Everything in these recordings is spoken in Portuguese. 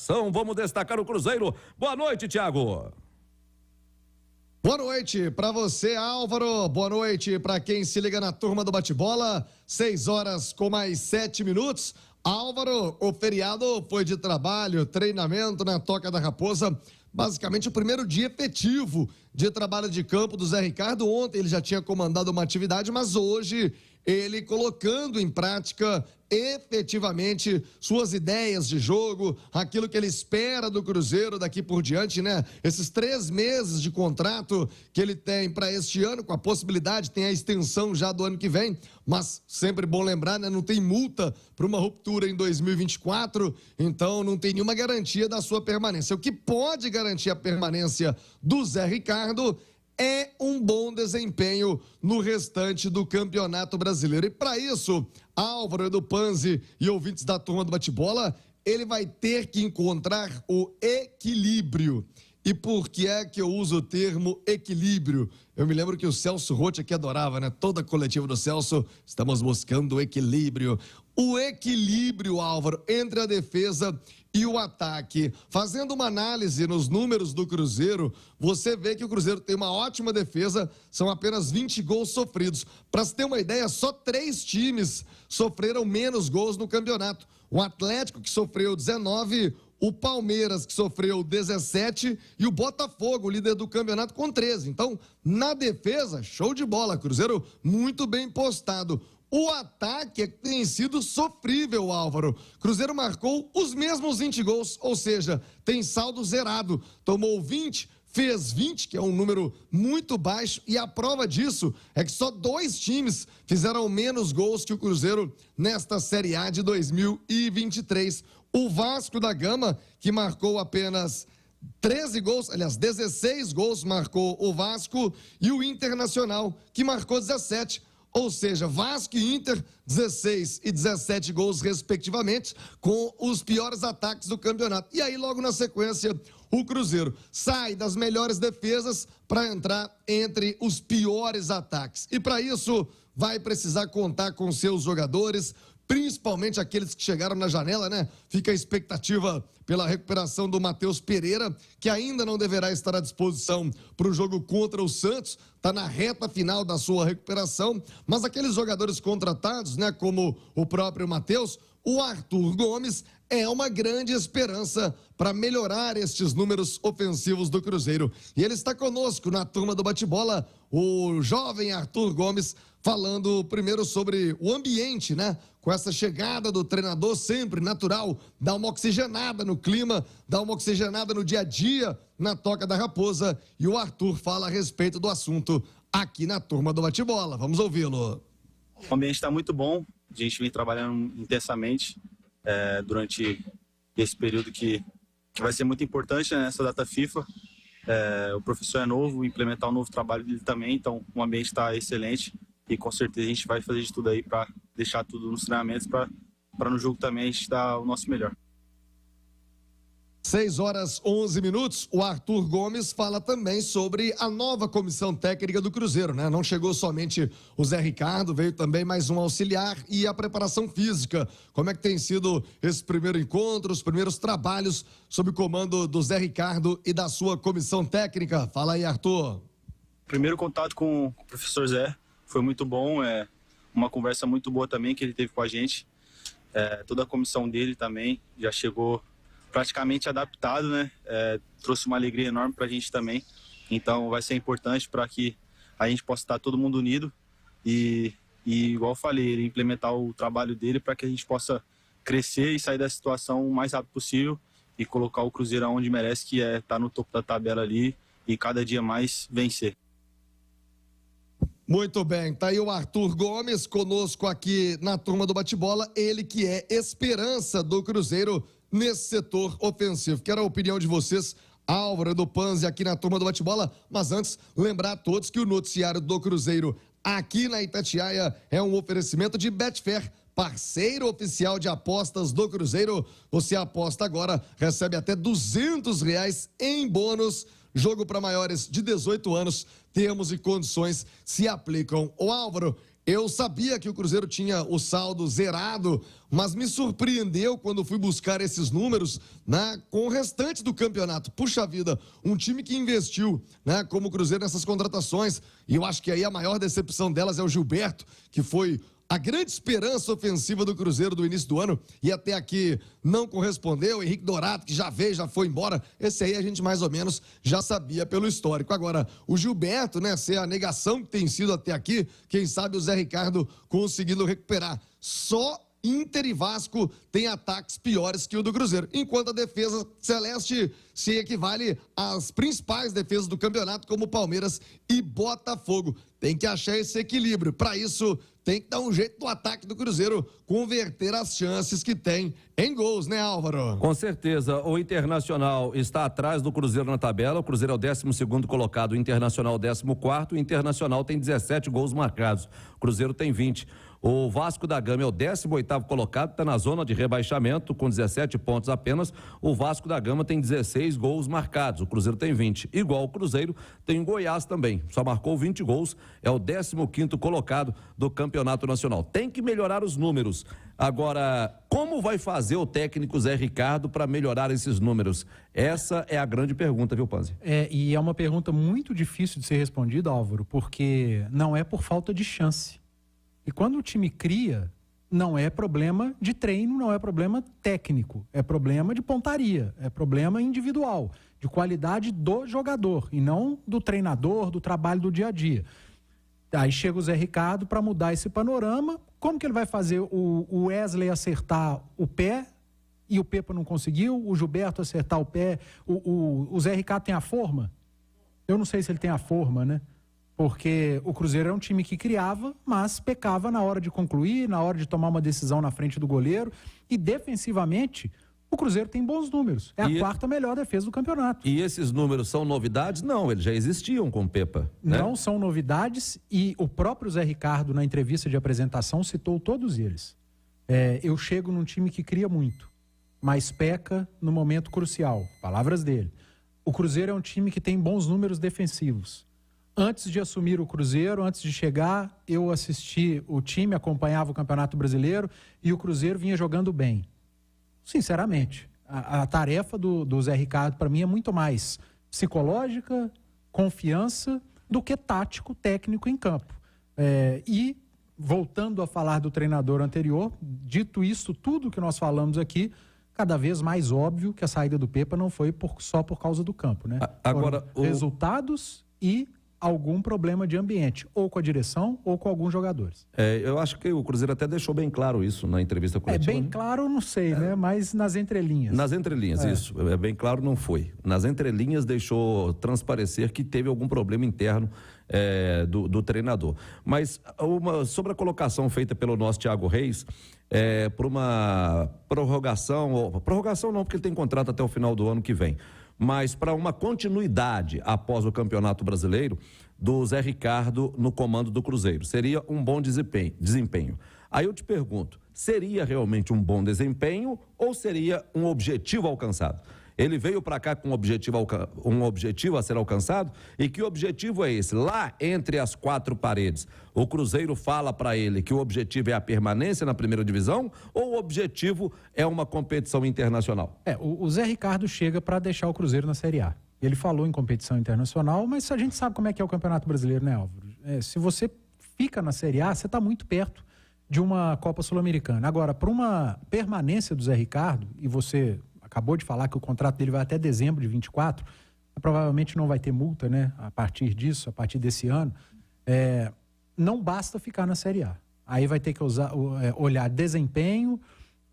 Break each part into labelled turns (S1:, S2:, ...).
S1: informação, vamos destacar o Cruzeiro. Boa noite, Thiago.
S2: Boa noite para você, Álvaro. Boa noite para quem se liga na turma do bate-bola. 6h mais 7 minutos. Álvaro, o feriado foi de trabalho, treinamento na Toca da Raposa. Basicamente o primeiro dia efetivo de trabalho de campo do Zé Ricardo. Ontem ele já tinha comandado uma atividade, mas hoje ele colocando em prática efetivamente suas ideias de jogo, aquilo que ele espera do Cruzeiro daqui por diante, né? Esses 3 meses de contrato que ele tem para este ano, com a possibilidade, tem a extensão já do ano que vem, mas sempre bom lembrar, né? Não tem multa para uma ruptura em 2024, então não tem nenhuma garantia da sua permanência. O que pode garantir a permanência do Zé Ricardo é um bom desempenho no restante do Campeonato Brasileiro. E para isso, Álvaro, Edu Panzi e ouvintes da turma do bate-bola, ele vai ter que encontrar o equilíbrio. E por que é que eu uso o termo equilíbrio? Eu me lembro que o Celso Roth aqui adorava, né? Toda a coletiva do Celso, estamos buscando o equilíbrio. O equilíbrio, Álvaro, entre a defesa e o ataque. Fazendo uma análise nos números do Cruzeiro, você vê que o Cruzeiro tem uma ótima defesa, são apenas 20 gols sofridos. Para se ter uma ideia, só 3 times sofreram menos gols no campeonato. O Atlético, que sofreu 19, o Palmeiras, que sofreu 17, e o Botafogo, líder do campeonato, com 13. Então, na defesa, show de bola. Cruzeiro muito bem postado. O ataque tem sido sofrível, Álvaro. Cruzeiro marcou os mesmos 20 gols, ou seja, tem saldo zerado. Tomou 20, fez 20, que é um número muito baixo, e a prova disso é que só 2 times fizeram menos gols que o Cruzeiro nesta Série A de 2023. O Vasco da Gama, que marcou apenas 13 gols, aliás, 16 gols marcou o Vasco, e o Internacional, que marcou 17. Ou seja, Vasco e Inter, 16 e 17 gols respectivamente, com os piores ataques do campeonato. E aí, logo na sequência, o Cruzeiro sai das melhores defesas para entrar entre os piores ataques. E para isso, vai precisar contar com seus jogadores, principalmente aqueles que chegaram na janela, né? Fica a expectativa pela recuperação do Matheus Pereira, que ainda não deverá estar à disposição para o jogo contra o Santos, está na reta final da sua recuperação, mas aqueles jogadores contratados, né, como o próprio Matheus, o Arthur Gomes é uma grande esperança para melhorar estes números ofensivos do Cruzeiro. E ele está conosco na turma do bate-bola, o jovem Arthur Gomes, falando primeiro sobre o ambiente, né? Com essa chegada do treinador sempre natural, dá uma oxigenada no clima, dá uma oxigenada no dia a dia na Toca da Raposa. E o Arthur fala a respeito do assunto aqui na turma do bate-bola. Vamos ouvi-lo.
S3: O ambiente está muito bom, a gente vem trabalhando intensamente durante esse período que vai ser muito importante, né, nessa data FIFA. O professor é novo, implementar um novo trabalho dele também, então o ambiente está excelente e com certeza a gente vai fazer de tudo aí para deixar tudo nos treinamentos, para no jogo também a gente dar o nosso melhor.
S2: 6h11, o Arthur Gomes fala também sobre a nova comissão técnica do Cruzeiro, né? Não chegou somente o Zé Ricardo, veio também mais um auxiliar e a preparação física. Como é que tem sido esse primeiro encontro, os primeiros trabalhos sob o comando do Zé Ricardo e da sua comissão técnica? Fala aí, Arthur.
S3: Primeiro contato com o professor Zé foi muito bom, uma conversa muito boa também que ele teve com a gente. Toda a comissão dele também já chegou praticamente adaptado, né? Trouxe uma alegria enorme para a gente também. Então vai ser importante para que a gente possa estar todo mundo unido e igual eu falei, ele implementar o trabalho dele para que a gente possa crescer e sair da situação o mais rápido possível e colocar o Cruzeiro onde merece, que é estar no topo da tabela ali e cada dia mais vencer.
S2: Muito bem, tá aí o Arthur Gomes conosco aqui na turma do bate-bola, ele que é esperança do Cruzeiro nesse setor ofensivo. Quero a opinião de vocês, Álvaro do Panzi aqui na turma do bate-bola, mas antes, lembrar a todos que o noticiário do Cruzeiro aqui na Itatiaia é um oferecimento de Betfair, parceiro oficial de apostas do Cruzeiro. Você aposta agora, recebe até R$200 em bônus. Jogo para maiores de 18 anos, termos e condições se aplicam. Ô Álvaro, eu sabia que o Cruzeiro tinha o saldo zerado, mas me surpreendeu quando fui buscar esses números, né, com o restante do campeonato. Puxa vida, um time que investiu, né, como o Cruzeiro nessas contratações, e eu acho que aí a maior decepção delas é o Gilberto, que foi a grande esperança ofensiva do Cruzeiro do início do ano e até aqui não correspondeu. Henrique Dourado, que já veio, já foi embora. Esse aí a gente mais ou menos já sabia pelo histórico. Agora, o Gilberto, né, ser a negação que tem sido até aqui, quem sabe o Zé Ricardo conseguindo recuperar. Só Inter e Vasco têm ataques piores que o do Cruzeiro, enquanto a defesa celeste se equivale às principais defesas do campeonato, como Palmeiras e Botafogo. Tem que achar esse equilíbrio. Para isso, tem que dar um jeito no ataque do Cruzeiro, converter as chances que tem em gols, né, Álvaro?
S1: Com certeza, o Internacional está atrás do Cruzeiro na tabela, o Cruzeiro é o 12º colocado, o Internacional 14º, o Internacional tem 17 gols marcados, o Cruzeiro tem 20. O Vasco da Gama é o 18º colocado, está na zona de rebaixamento, com 17 pontos apenas. O Vasco da Gama tem 16 gols marcados, o Cruzeiro tem 20. Igual o Cruzeiro, tem o Goiás também, só marcou 20 gols, é o 15º colocado do Campeonato Nacional. Tem que melhorar os números. Agora, como vai fazer o técnico Zé Ricardo para melhorar esses números? Essa é a grande pergunta, viu, Panzi?
S4: E é uma pergunta muito difícil de ser respondida, Álvaro, porque não é por falta de chance. E quando o time cria, não é problema de treino, não é problema técnico, é problema de pontaria, é problema individual, de qualidade do jogador e não do treinador, do trabalho do dia a dia. Aí chega o Zé Ricardo para mudar esse panorama. Como que ele vai fazer o Wesley acertar o pé e o Pepa não conseguiu, o Gilberto acertar o pé, o Zé Ricardo tem a forma? Eu não sei se ele tem a forma, né? Porque o Cruzeiro é um time que criava, mas pecava na hora de concluir, na hora de tomar uma decisão na frente do goleiro. E defensivamente, o Cruzeiro tem bons números. É a quarta melhor defesa do campeonato.
S1: E esses números são novidades? Não, eles já existiam com o Pepa, né?
S4: Não são novidades e o próprio Zé Ricardo, na entrevista de apresentação, citou todos eles. Eu chego num time que cria muito, mas peca no momento crucial. Palavras dele. O Cruzeiro é um time que tem bons números defensivos. Antes de assumir o Cruzeiro, antes de chegar, eu assisti o time, acompanhava o Campeonato Brasileiro e o Cruzeiro vinha jogando bem. Sinceramente, a tarefa do Zé Ricardo, para mim, é muito mais psicológica, confiança, do que tático, técnico em campo. E, voltando a falar do treinador anterior, dito isso, tudo que nós falamos aqui, cada vez mais óbvio que a saída do Pepa não foi só por causa do campo, né?
S1: Agora,
S4: resultados e algum problema de ambiente, ou com a direção ou com alguns jogadores.
S1: Eu acho que o Cruzeiro até deixou bem claro isso na entrevista coletiva.
S4: Bem claro, não sei, né? Mas nas entrelinhas.
S1: Nas entrelinhas, isso. Bem claro, não foi. Nas entrelinhas deixou transparecer que teve algum problema interno do treinador. Mas sobre a colocação feita pelo nosso Thiago Reis, por uma prorrogação não, porque ele tem contrato até o final do ano que vem, mas para uma continuidade após o Campeonato Brasileiro do Zé Ricardo no comando do Cruzeiro. Seria um bom desempenho. Aí eu te pergunto, seria realmente um bom desempenho ou seria um objetivo alcançado? Ele veio para cá com um objetivo a ser alcançado? E que objetivo é esse? Lá entre as quatro paredes, o Cruzeiro fala para ele que o objetivo é a permanência na primeira divisão ou o objetivo é uma competição internacional?
S4: O Zé Ricardo chega para deixar o Cruzeiro na Série A. Ele falou em competição internacional, mas a gente sabe como é que é o Campeonato Brasileiro, né, Álvaro? Se você fica na Série A, você está muito perto de uma Copa Sul-Americana. Agora, para uma permanência do Zé Ricardo, e você acabou de falar que o contrato dele vai até dezembro de 24, provavelmente não vai ter multa, né? A partir disso, a partir desse ano, não basta ficar na Série A. Aí vai ter que olhar desempenho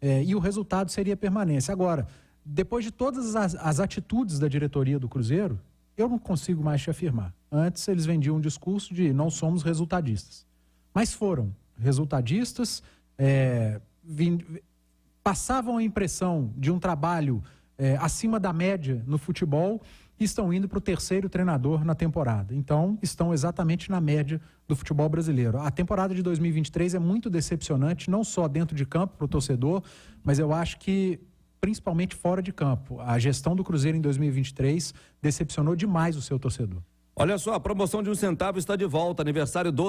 S4: e o resultado seria permanência. Agora, depois de todas as atitudes da diretoria do Cruzeiro, eu não consigo mais te afirmar. Antes eles vendiam um discurso de não somos resultadistas. Mas foram resultadistas, passavam a impressão de um trabalho acima da média no futebol e estão indo para o terceiro treinador na temporada. Então, estão exatamente na média do futebol brasileiro. A temporada de 2023 é muito decepcionante, não só dentro de campo para o torcedor, mas eu acho que principalmente fora de campo. A gestão do Cruzeiro em 2023 decepcionou demais o seu torcedor.
S1: Olha só, a promoção de 1 centavo está de volta, aniversário 12